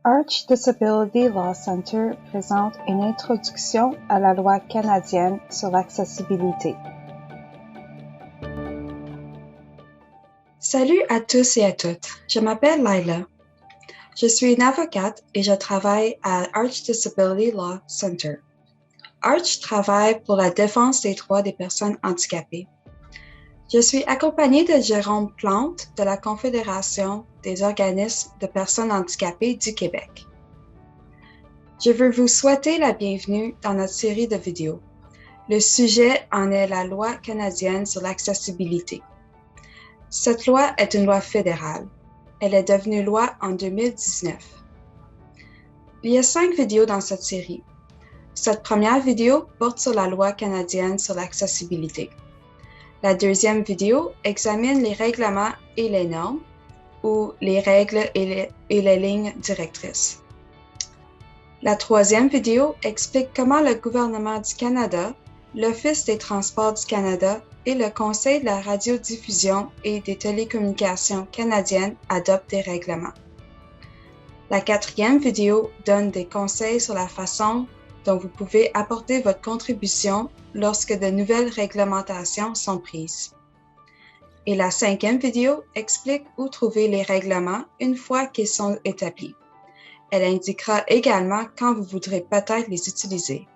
Arch Disability Law Center présente une introduction à la loi canadienne sur l'accessibilité. Salut à tous et à toutes, je m'appelle Laila. Je suis une avocate et je travaille à Arch Disability Law Center. Arch travaille pour la défense des droits des personnes handicapées. Je suis accompagnée de Jérôme Plante de la Confédération des organismes de personnes handicapées du Québec. Je veux vous souhaiter la bienvenue dans notre série de vidéos. Le sujet en est la loi canadienne sur l'accessibilité. Cette loi est une loi fédérale. Elle est devenue loi en 2019. Il y a 5 vidéos dans cette série. Cette première vidéo porte sur la loi canadienne sur l'accessibilité. La deuxième vidéo examine les règlements et les normes, ou les règles et les lignes directrices. La troisième vidéo explique comment le gouvernement du Canada, l'Office des transports du Canada et le Conseil de la radiodiffusion et des télécommunications canadiennes adoptent des règlements. La quatrième vidéo donne des conseils sur la façon dont vous pouvez apporter votre contribution lorsque de nouvelles réglementations sont prises. Et la cinquième vidéo explique où trouver les règlements une fois qu'ils sont établis. Elle indiquera également quand vous voudrez peut-être les utiliser.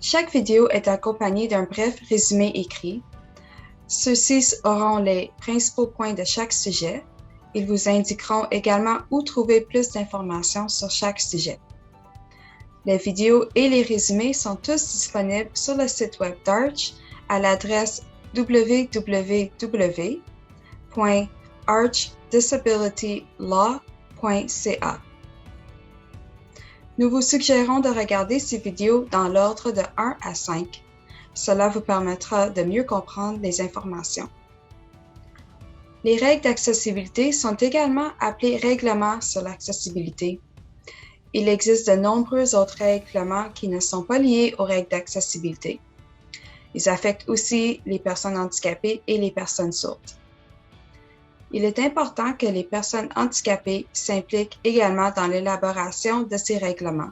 Chaque vidéo est accompagnée d'un bref résumé écrit. Ceux-ci auront les principaux points de chaque sujet. Ils vous indiqueront également où trouver plus d'informations sur chaque sujet. Les vidéos et les résumés sont tous disponibles sur le site web d'Arch à l'adresse www.archdisabilitylaw.ca. Nous vous suggérons de regarder ces vidéos dans l'ordre de 1 à 5. Cela vous permettra de mieux comprendre les informations. Les règles d'accessibilité sont également appelées règlements sur l'accessibilité. Il existe de nombreux autres règlements qui ne sont pas liés aux règles d'accessibilité. Ils affectent aussi les personnes handicapées et les personnes sourdes. Il est important que les personnes handicapées s'impliquent également dans l'élaboration de ces règlements.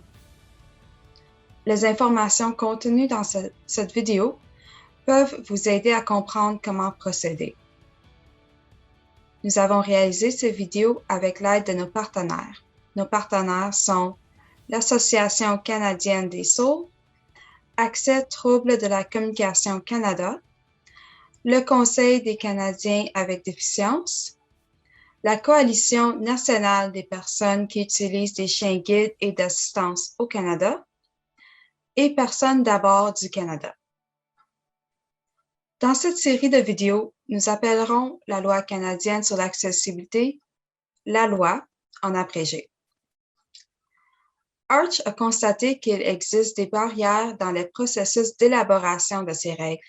Les informations contenues dans cette vidéo peuvent vous aider à comprendre comment procéder. Nous avons réalisé ces vidéos avec l'aide de nos partenaires. Nos partenaires sont l'Association canadienne des sourds, Accès Troubles de la communication Canada, le Conseil des Canadiens avec déficience, la Coalition nationale des personnes qui utilisent des chiens guides et d'assistance au Canada et Personnes d'abord du Canada. Dans cette série de vidéos, nous appellerons la loi canadienne sur l'accessibilité la loi en abrégé. Arch a constaté qu'il existe des barrières dans le processus d'élaboration de ces règles.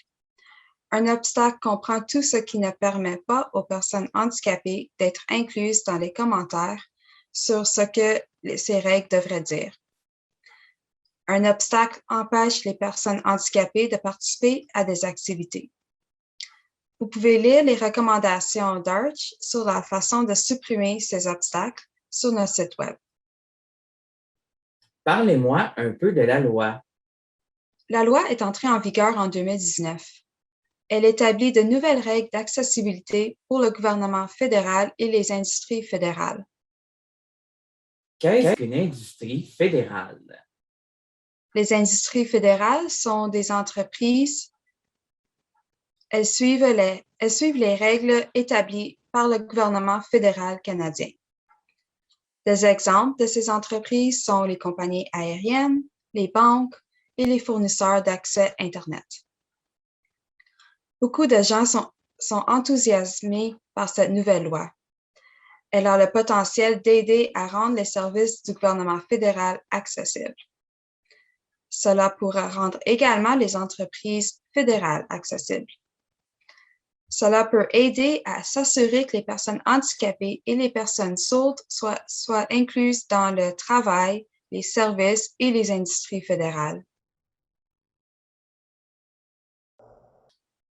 Un obstacle comprend tout ce qui ne permet pas aux personnes handicapées d'être incluses dans les commentaires sur ce que ces règles devraient dire. Un obstacle empêche les personnes handicapées de participer à des activités. Vous pouvez lire les recommandations d'Arch sur la façon de supprimer ces obstacles sur notre site web. Parlez-moi un peu de la loi. La loi est entrée en vigueur en 2019. Elle établit de nouvelles règles d'accessibilité pour le gouvernement fédéral et les industries fédérales. Qu'est-ce qu'une industrie fédérale? Les industries fédérales sont des entreprises. Elles suivent les règles établies par le gouvernement fédéral canadien. Des exemples de ces entreprises sont les compagnies aériennes, les banques et les fournisseurs d'accès Internet. Beaucoup de gens sont enthousiasmés par cette nouvelle loi. Elle a le potentiel d'aider à rendre les services du gouvernement fédéral accessibles. Cela pourra rendre également les entreprises fédérales accessibles. Cela peut aider à s'assurer que les personnes handicapées et les personnes sourdes soient incluses dans le travail, les services et les industries fédérales.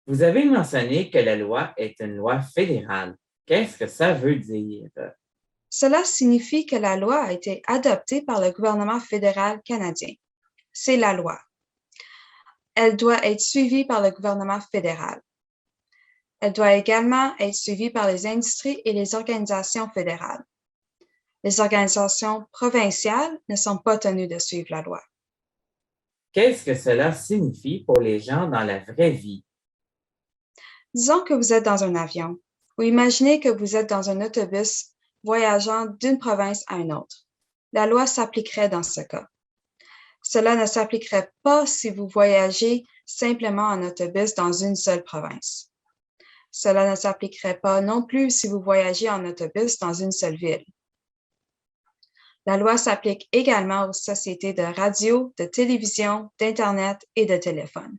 Vous avez mentionné que la loi est une loi fédérale. Qu'est-ce que ça veut dire? Cela signifie que la loi a été adoptée par le gouvernement fédéral canadien. C'est la loi. Elle doit être suivie par le gouvernement fédéral. Elle doit également être suivie par les industries et les organisations fédérales. Les organisations provinciales ne sont pas tenues de suivre la loi. Qu'est-ce que cela signifie pour les gens dans la vraie vie? Disons que vous êtes dans un avion ou imaginez que vous êtes dans un autobus voyageant d'une province à une autre. La loi s'appliquerait dans ce cas. Cela ne s'appliquerait pas si vous voyagez simplement en autobus dans une seule province. Cela ne s'appliquerait pas non plus si vous voyagez en autobus dans une seule ville. La loi s'applique également aux sociétés de radio, de télévision, d'Internet et de téléphone.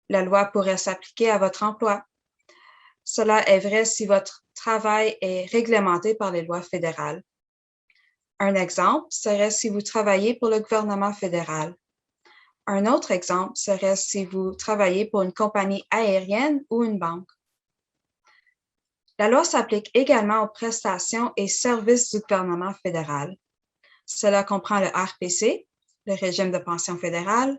La loi pourrait s'appliquer à votre emploi. Cela est vrai si votre travail est réglementé par les lois fédérales. Un exemple serait si vous travaillez pour le gouvernement fédéral. Un autre exemple serait si vous travaillez pour une compagnie aérienne ou une banque. La loi s'applique également aux prestations et services du gouvernement fédéral. Cela comprend le RPC, le régime de pension fédéral.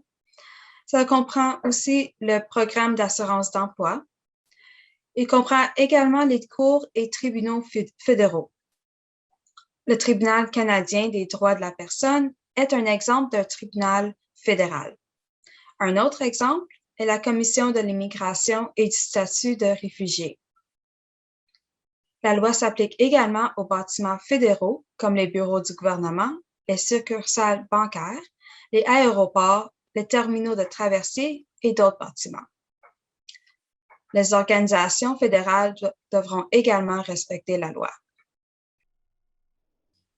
Cela comprend aussi le programme d'assurance d'emploi. Il comprend également les cours et tribunaux fédéraux. Le Tribunal canadien des droits de la personne est un exemple d'un tribunal fédéral. Un autre exemple est la Commission de l'immigration et du statut de réfugié. La loi s'applique également aux bâtiments fédéraux comme les bureaux du gouvernement, les succursales bancaires, les aéroports, les terminaux de traversier et d'autres bâtiments. Les organisations fédérales devront également respecter la loi.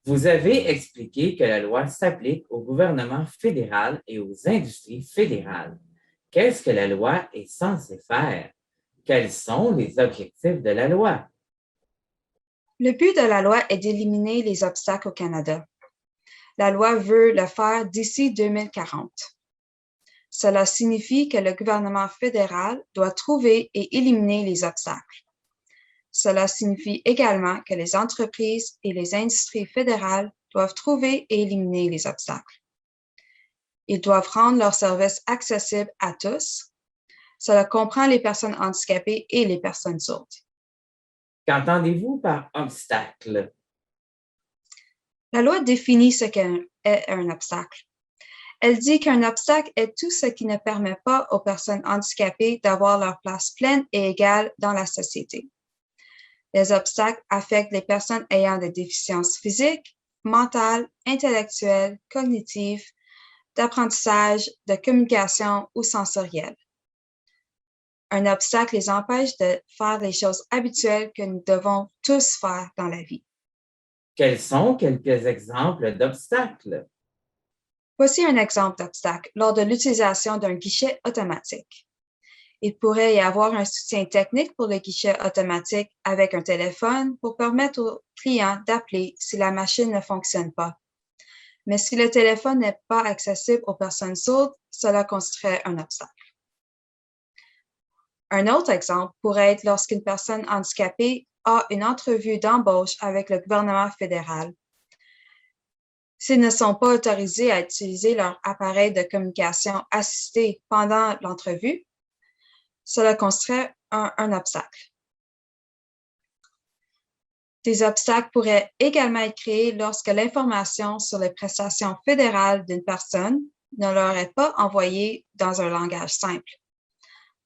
Vous avez expliqué que la loi s'applique au gouvernement fédéral et aux industries fédérales. Qu'est-ce que la loi est censée faire? Quels sont les objectifs de la loi? Le but de la loi est d'éliminer les obstacles au Canada. La loi veut le faire d'ici 2040. Cela signifie que le gouvernement fédéral doit trouver et éliminer les obstacles. Cela signifie également que les entreprises et les industries fédérales doivent trouver et éliminer les obstacles. Ils doivent rendre leurs services accessibles à tous. Cela comprend les personnes handicapées et les personnes sourdes. Qu'entendez-vous par obstacle? La loi définit ce qu'est un obstacle. Elle dit qu'un obstacle est tout ce qui ne permet pas aux personnes handicapées d'avoir leur place pleine et égale dans la société. Les obstacles affectent les personnes ayant des déficiences physiques, mentales, intellectuelles, cognitives, d'apprentissage, de communication ou sensorielles. Un obstacle les empêche de faire les choses habituelles que nous devons tous faire dans la vie. Quels sont quelques exemples d'obstacles? Voici un exemple d'obstacle lors de l'utilisation d'un guichet automatique. Il pourrait y avoir un soutien technique pour le guichet automatique avec un téléphone pour permettre au client d'appeler si la machine ne fonctionne pas. Mais si le téléphone n'est pas accessible aux personnes sourdes, cela constituerait un obstacle. Un autre exemple pourrait être lorsqu'une personne handicapée a une entrevue d'embauche avec le gouvernement fédéral. S'ils ne sont pas autorisés à utiliser leur appareil de communication assisté pendant l'entrevue, cela constituerait un obstacle. Des obstacles pourraient également être créés lorsque l'information sur les prestations fédérales d'une personne ne leur est pas envoyée dans un langage simple,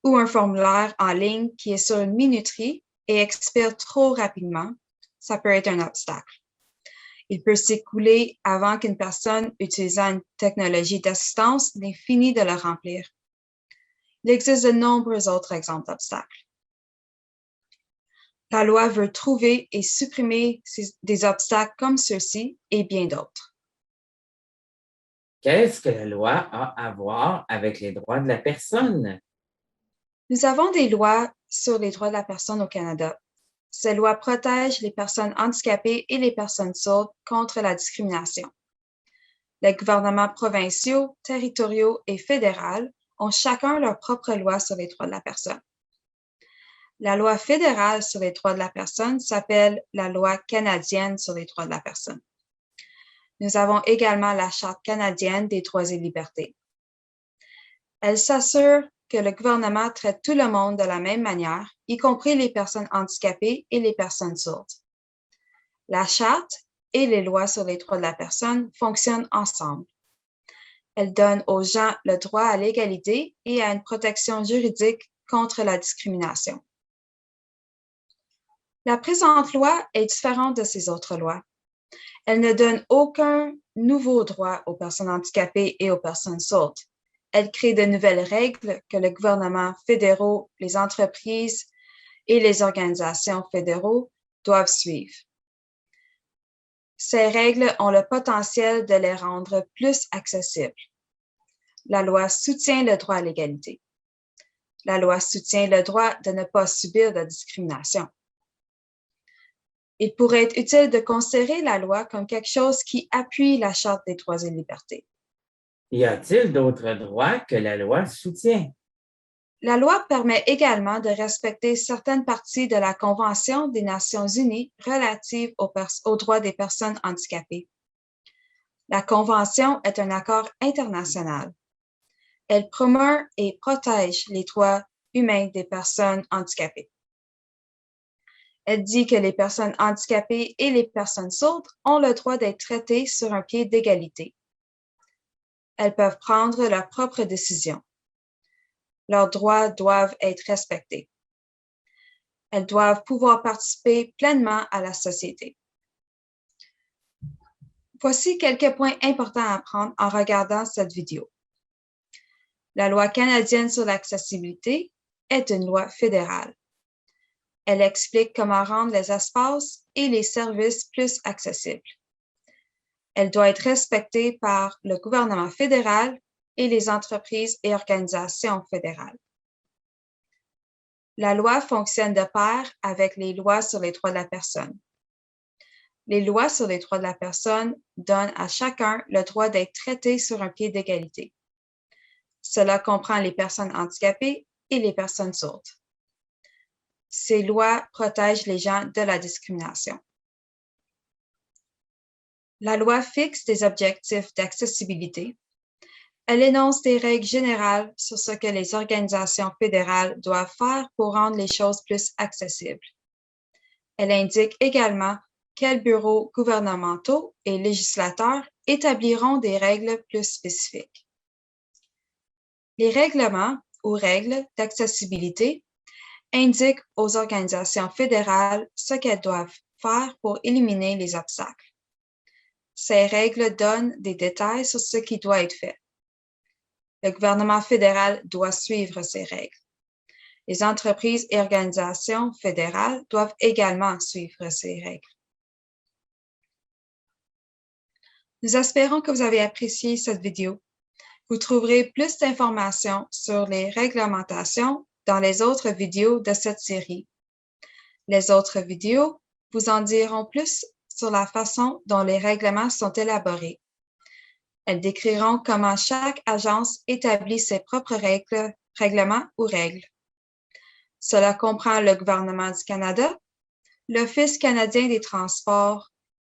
ou un formulaire en ligne qui est sur une minuterie et expire trop rapidement, ça peut être un obstacle. Il peut s'écouler avant qu'une personne utilisant une technologie d'assistance n'ait fini de le remplir. Il existe de nombreux autres exemples d'obstacles. La loi veut trouver et supprimer des obstacles comme ceux-ci et bien d'autres. Qu'est-ce que la loi a à voir avec les droits de la personne? Nous avons des lois sur les droits de la personne au Canada. Ces lois protègent les personnes handicapées et les personnes sourdes contre la discrimination. Les gouvernements provinciaux, territoriaux et fédéraux ont chacun leur propre loi sur les droits de la personne. La loi fédérale sur les droits de la personne s'appelle la loi canadienne sur les droits de la personne. Nous avons également la Charte canadienne des droits et libertés. Elle s'assure que le gouvernement traite tout le monde de la même manière, y compris les personnes handicapées et les personnes sourdes. La Charte et les lois sur les droits de la personne fonctionnent ensemble. Elles donnent aux gens le droit à l'égalité et à une protection juridique contre la discrimination. La présente loi est différente de ces autres lois. Elle ne donne aucun nouveau droit aux personnes handicapées et aux personnes sourdes. Elle crée de nouvelles règles que le gouvernement fédéral, les entreprises et les organisations fédéraux doivent suivre. Ces règles ont le potentiel de les rendre plus accessibles. La loi soutient le droit à l'égalité. La loi soutient le droit de ne pas subir de discrimination. Il pourrait être utile de considérer la loi comme quelque chose qui appuie la Charte des droits et libertés. Y a-t-il d'autres droits que la loi soutient? La loi permet également de respecter certaines parties de la Convention des Nations unies relative aux droits des personnes handicapées. La Convention est un accord international. Elle promeut et protège les droits humains des personnes handicapées. Elle dit que les personnes handicapées et les personnes sourdes ont le droit d'être traitées sur un pied d'égalité. Elles peuvent prendre leurs propres décisions. Leurs droits doivent être respectés. Elles doivent pouvoir participer pleinement à la société. Voici quelques points importants à prendre en regardant cette vidéo. La loi canadienne sur l'accessibilité est une loi fédérale. Elle explique comment rendre les espaces et les services plus accessibles. Elle doit être respectée par le gouvernement fédéral et les entreprises et organisations fédérales. La loi fonctionne de pair avec les lois sur les droits de la personne. Les lois sur les droits de la personne donnent à chacun le droit d'être traité sur un pied d'égalité. Cela comprend les personnes handicapées et les personnes sourdes. Ces lois protègent les gens de la discrimination. La loi fixe des objectifs d'accessibilité. Elle énonce des règles générales sur ce que les organisations fédérales doivent faire pour rendre les choses plus accessibles. Elle indique également quels bureaux gouvernementaux et législateurs établiront des règles plus spécifiques. Les règlements ou règles d'accessibilité indiquent aux organisations fédérales ce qu'elles doivent faire pour éliminer les obstacles. Ces règles donnent des détails sur ce qui doit être fait. Le gouvernement fédéral doit suivre ces règles. Les entreprises et organisations fédérales doivent également suivre ces règles. Nous espérons que vous avez apprécié cette vidéo. Vous trouverez plus d'informations sur les réglementations dans les autres vidéos de cette série. Les autres vidéos vous en diront plus sur la façon dont les règlements sont élaborés. Elles décriront comment chaque agence établit ses propres règlements ou règles. Cela comprend le gouvernement du Canada, l'Office canadien des transports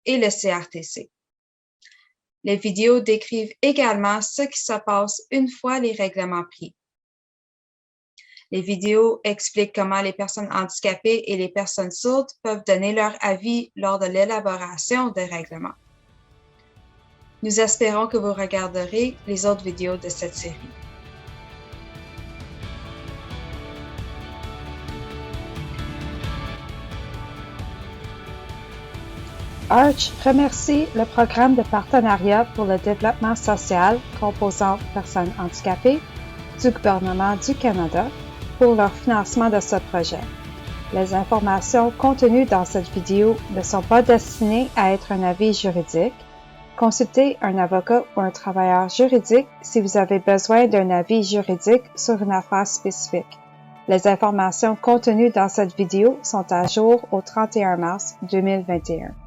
et le CRTC. Les vidéos décrivent également ce qui se passe une fois les règlements pris. Les vidéos expliquent comment les personnes handicapées et les personnes sourdes peuvent donner leur avis lors de l'élaboration des règlements. Nous espérons que vous regarderez les autres vidéos de cette série. Arch remercie le Programme de partenariat pour le développement social composant personnes handicapées du gouvernement du Canada pour leur financement de ce projet. Les informations contenues dans cette vidéo ne sont pas destinées à être un avis juridique. Consultez un avocat ou un travailleur juridique si vous avez besoin d'un avis juridique sur une affaire spécifique. Les informations contenues dans cette vidéo sont à jour au 31 mars 2021.